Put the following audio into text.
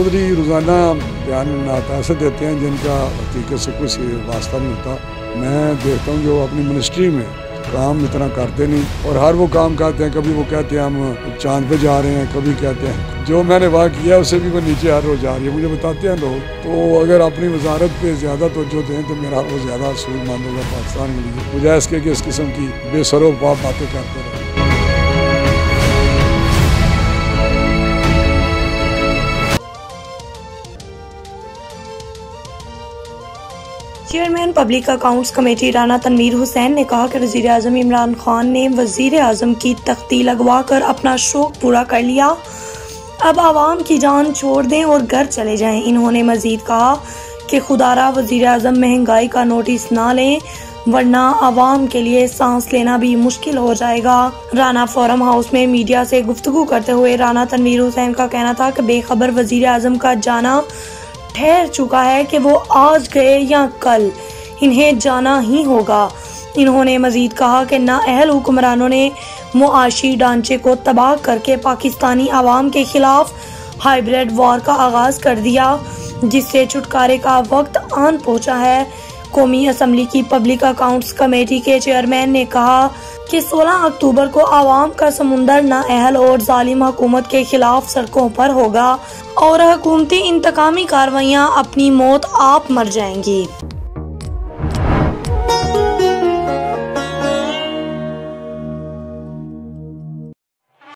चौधरी रोज़ाना बयान नातासत देते हैं जिनका हकीकत से कुछ वास्ता नहीं होता। मैं देखता हूँ जो अपनी मिनिस्ट्री में काम इतना करते नहीं और हर वो काम करते हैं। कभी वो कहते हैं हम चांद पे जा रहे हैं, कभी कहते हैं जो मैंने वहाँ किया उससे भी वो नीचे हर रोज़ जा रही है, मुझे बताते हैं लोग। तो अगर अपनी वजारत पे ज़्यादा तवज्जो दें तो मेरा वो ज़्यादा सूरमंद होगा पाकिस्तान के लिए, बजाय इसके कि इस किस्म की बेसरोपार बातें करते रहे। Chairman public accounts committee Rana Tanveer Hussain ने कहा कि वजीर आजम इमरान खान ने वजीर आजम की तख्ती लगवा कर अपना शौक पूरा कर लिया, अब आवाम की जान छोड़ दें और घर चले जाएं। इन्होंने मजीद कहा कि खुदारा वजीर आजम महंगाई का नोटिस ना लें वरना आवाम के लिए सांस लेना भी मुश्किल हो जाएगा। राना फोरम हाउस में मीडिया से गुफ्तगू करते हुए राना तनवीर हुसैन का कहना था कि बेखबर वजीर आजम का जाना ठहर चुका है कि वो आज गए या कल इन्हें जाना ही होगा। इन्होंने मजीद कहा कि नाअहल हुक्मरानों ने मुआशी ढांचे को तबाह करके पाकिस्तानी आवाम के खिलाफ हाइब्रिड वॉर का आगाज कर दिया, जिससे छुटकारे का वक्त आन पहुंचा है। कौमी असम्बली की पब्लिक अकाउंट्स कमेटी के चेयरमैन ने कहा कि 16 अक्टूबर को आवाम का समुंदर नाअहल और जालिम हुकूमत के खिलाफ सड़कों पर होगा और हुकूमती इंतकामी कार्रवाइयां अपनी मौत आप मर जाएंगी।